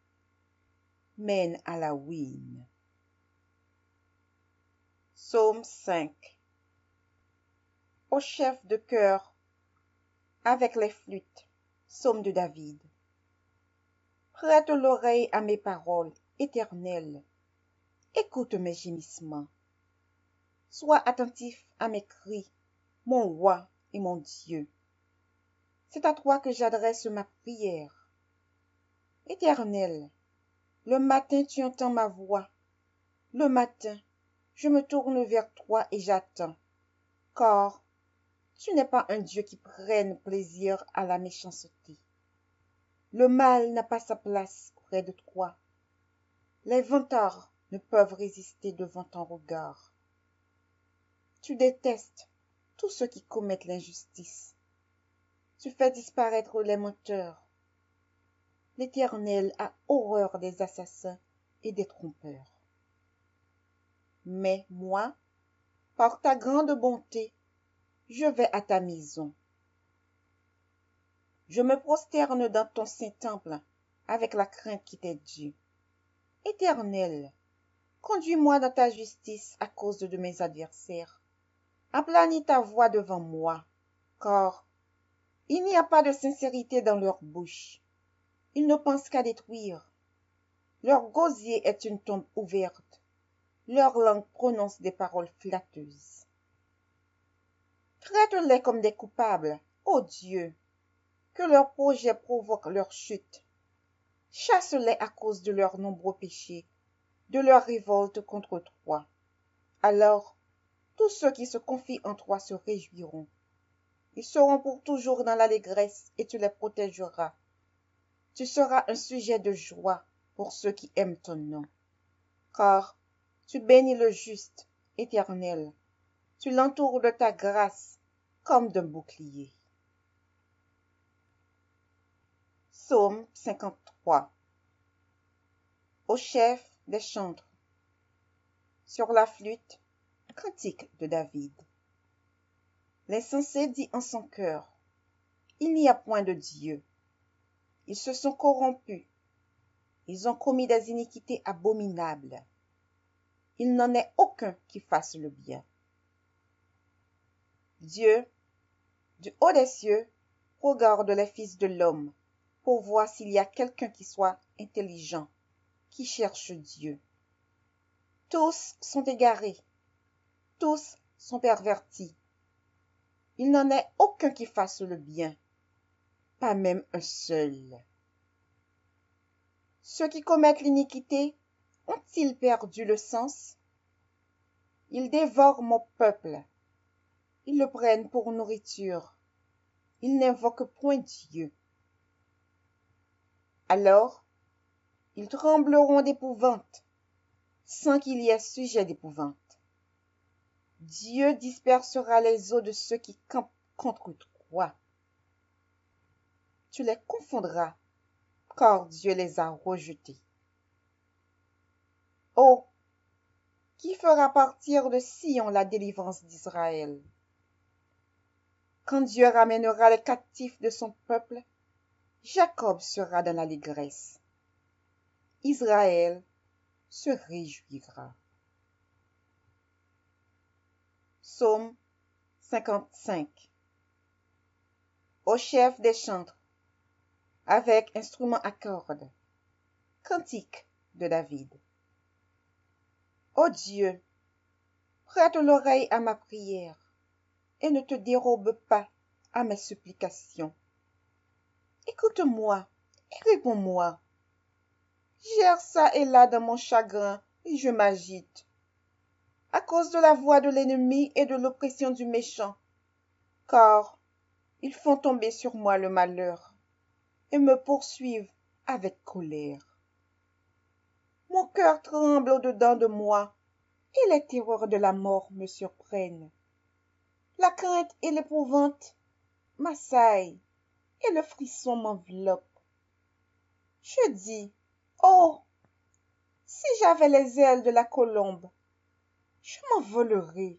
mène à la ruine. Psaume 5. Au chef de chœur, avec les flûtes, psaume de David. Prête l'oreille à mes paroles, Éternel, écoute mes gémissements. Sois attentif à mes cris, mon roi et mon Dieu. C'est à toi que j'adresse ma prière. Éternel, le matin tu entends ma voix. Le matin, je me tourne vers toi et j'attends, car tu n'es pas un Dieu qui prenne plaisir à la méchanceté. Le mal n'a pas sa place près de toi. Les vantards ne peuvent résister devant ton regard. Tu détestes tous ceux qui commettent l'injustice. Tu fais disparaître les menteurs. L'Éternel a horreur des assassins et des trompeurs. Mais moi, par ta grande bonté, je vais à ta maison. Je me prosterne dans ton saint temple avec la crainte qui t'est due. Éternel, conduis-moi dans ta justice à cause de mes adversaires. Aplanis ta voix devant moi, car il n'y a pas de sincérité dans leur bouche. Ils ne pensent qu'à détruire. Leur gosier est une tombe ouverte. Leur langue prononce des paroles flatteuses. Traite-les comme des coupables, ô Dieu, que leurs projets provoquent leur chute. Chasse-les à cause de leurs nombreux péchés, de leur révolte contre toi. Alors, tous ceux qui se confient en toi se réjouiront. Ils seront pour toujours dans l'allégresse et tu les protégeras. Tu seras un sujet de joie pour ceux qui aiment ton nom. Car tu bénis le juste, Éternel. Tu l'entoures de ta grâce comme d'un bouclier. Psaume 53. Au chef des chantres. Sur la flûte, cantique de David. L'insensé dit en son cœur, il n'y a point de Dieu. Ils se sont corrompus. Ils ont commis des iniquités abominables. Il n'en est aucun qui fasse le bien. Dieu, du haut des cieux, regarde les fils de l'homme pour voir s'il y a quelqu'un qui soit intelligent, qui cherche Dieu. Tous sont égarés, tous sont pervertis. Il n'en est aucun qui fasse le bien, pas même un seul. Ceux qui commettent l'iniquité ont-ils perdu le sens? Ils dévorent mon peuple. Ils le prennent pour nourriture. Ils n'invoquent point Dieu. Alors, ils trembleront d'épouvante, sans qu'il y ait sujet d'épouvante. Dieu dispersera les eaux de ceux qui campent contre toi. Tu les confondras, car Dieu les a rejetés. Oh, qui fera partir de Sion la délivrance d'Israël? Quand Dieu ramènera les captifs de son peuple, Jacob sera dans l'allégresse. Israël se réjouira. Psaume 55. Au chef des chantres, avec instrument à cordes. Cantique de David. Ô Dieu, prête l'oreille à ma prière et ne te dérobe pas à mes supplications. Écoute-moi et réponds-moi. J'erre çà et là dans mon chagrin et je m'agite à cause de la voix de l'ennemi et de l'oppression du méchant, car ils font tomber sur moi le malheur et me poursuivent avec colère. Mon cœur tremble au-dedans de moi et les terreurs de la mort me surprennent. La crainte et l'épouvante m'assaillent et le frisson m'enveloppe. Je dis, oh, si j'avais les ailes de la colombe, je m'envolerais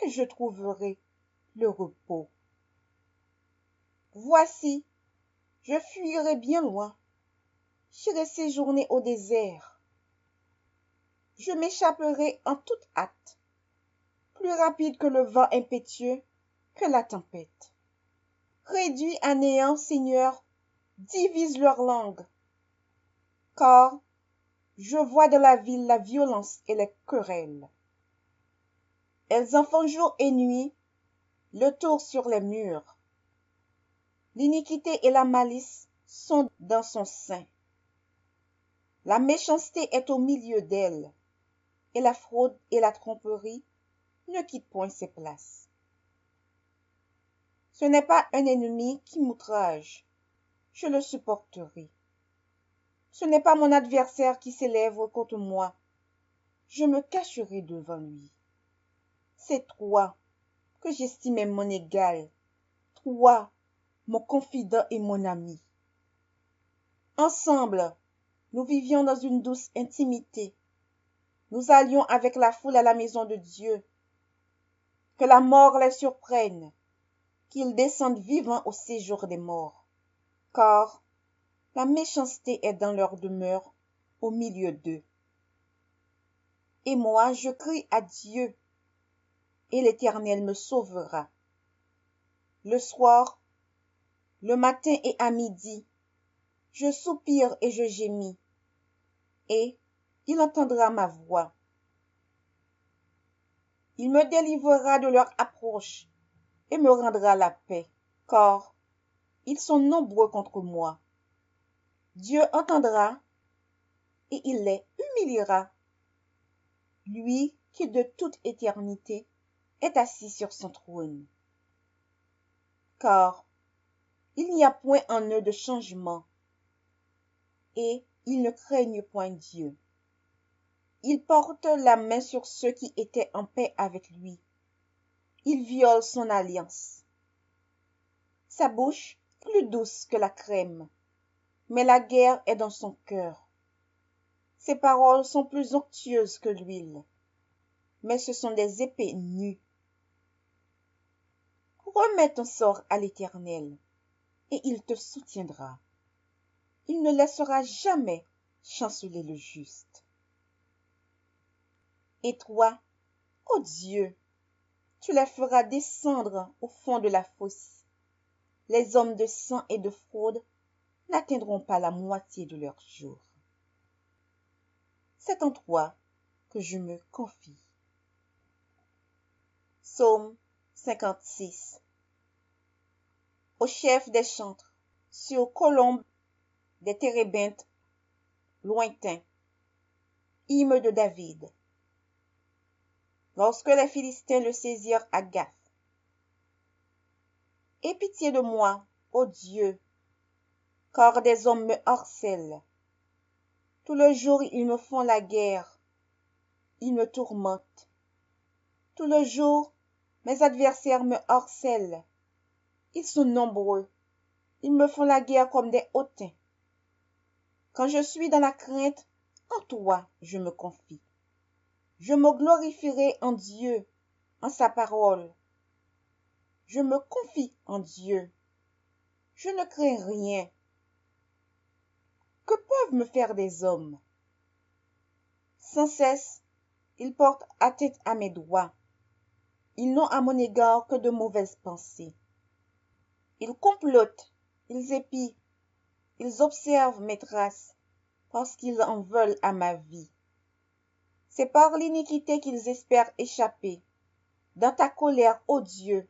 et je trouverais le repos. Voici, je fuirai bien loin, j'irai séjourner au désert. Je m'échapperai en toute hâte, plus rapide que le vent impétueux, que la tempête. Réduis à néant, Seigneur, divise leur langue, car je vois dans la ville la violence et les querelles. Elles en font jour et nuit, le tour sur les murs. L'iniquité et la malice sont dans son sein. La méchanceté est au milieu d'elle, et la fraude et la tromperie ne quittent point ses places. Ce n'est pas un ennemi qui m'outrage, je le supporterai. Ce n'est pas mon adversaire qui s'élève contre moi, je me cacherai devant lui. C'est toi que j'estimais mon égal, toi, mon confident et mon ami. Ensemble, nous vivions dans une douce intimité. Nous allions avec la foule à la maison de Dieu. que la mort les surprenne, qu'ils descendent vivants au séjour des morts, car la méchanceté est dans leur demeure au milieu d'eux. Et moi, je crie à Dieu, et l'Éternel me sauvera. Le soir, le matin et à midi, je soupire et je gémis, et il entendra ma voix. Il me délivrera de leur approche et me rendra la paix, car ils sont nombreux contre moi. Dieu entendra et il les humiliera, lui qui de toute éternité est assis sur son trône. Car il n'y a point en eux de changement, et ils ne craignent point Dieu. Il porte la main sur ceux qui étaient en paix avec lui. Il viole son alliance. Sa bouche plus douce que la crème, mais la guerre est dans son cœur. Ses paroles sont plus onctueuses que l'huile, mais ce sont des épées nues. Remets ton sort à l'Éternel, et il te soutiendra. Il ne laissera jamais chanceler le juste. Et toi, ô Dieu, tu les feras descendre au fond de la fosse. Les hommes de sang et de fraude n'atteindront pas la moitié de leurs jours. C'est en toi que je me confie. Psaume 56. Au chef des chantres, sur colombe des térébintes lointains, hymne de David. Lorsque les Philistins le saisirent à Gath. Aie pitié de moi, ô Dieu, car des hommes me harcèlent. Tout le jour ils me font la guerre, ils me tourmentent. Tout le jour mes adversaires me harcèlent. Ils sont nombreux, ils me font la guerre comme des hautains. Quand je suis dans la crainte, en toi je me confie. Je me glorifierai en Dieu, en sa parole. Je me confie en Dieu. Je ne crains rien. Que peuvent me faire des hommes? Sans cesse, ils portent atteinte à mes droits. Ils n'ont à mon égard que de mauvaises pensées. Ils complotent, ils épient, ils observent mes traces, parce qu'ils en veulent à ma vie. C'est par l'iniquité qu'ils espèrent échapper. Dans ta colère, ô Dieu,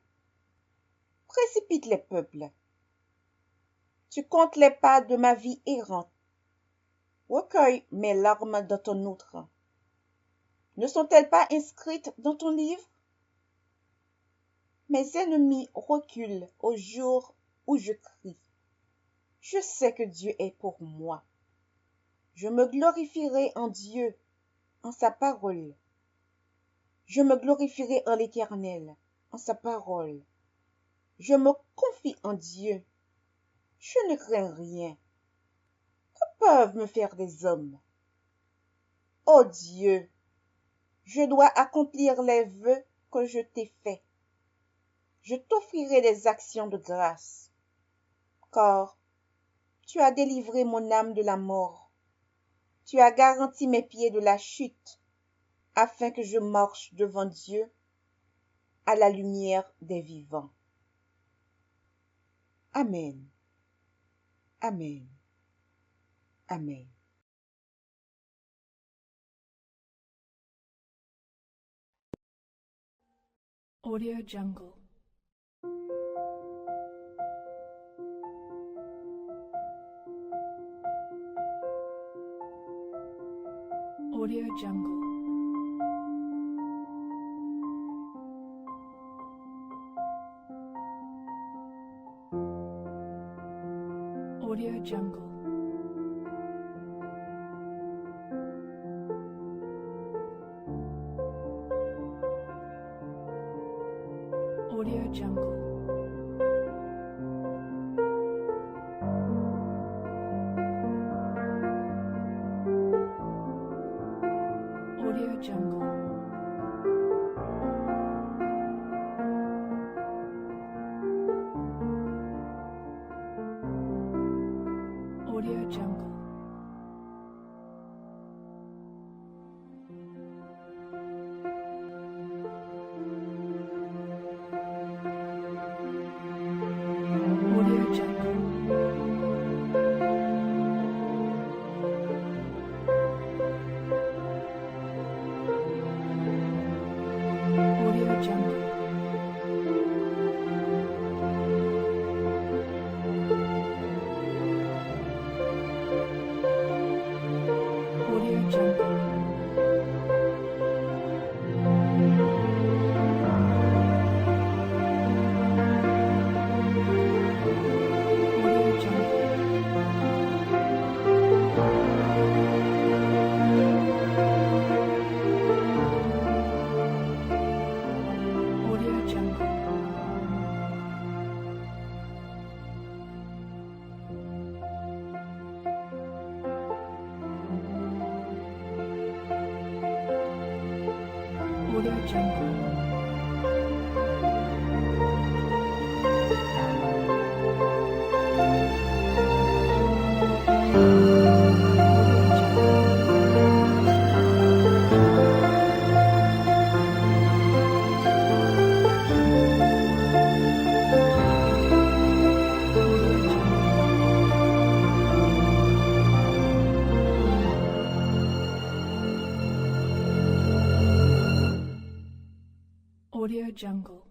précipite les peuples. Tu comptes les pas de ma vie errante. Recueille mes larmes dans ton outre. Ne sont-elles pas inscrites dans ton livre? Mes ennemis reculent au jour où je crie. Je sais que Dieu est pour moi. Je me glorifierai en Dieu, en sa parole. Je me glorifierai en l'Éternel, en sa parole. Je me confie en Dieu. Je ne crains rien. Que peuvent me faire des hommes? Ô Dieu, je dois accomplir les vœux que je t'ai faits. Je t'offrirai des actions de grâce, car tu as délivré mon âme de la mort. Tu as garanti mes pieds de la chute, afin que je marche devant Dieu à la lumière des vivants. Amen. Amen. Amen. Audio Jungle. Audio Jungle. Audio Jungle. Audio Jungle. Audio Jungle. Audio Jungle. Audio Jungle. Audio Jungle. Audio Jungle. Audio Jungle. Audio Jungle. Audio Jungle.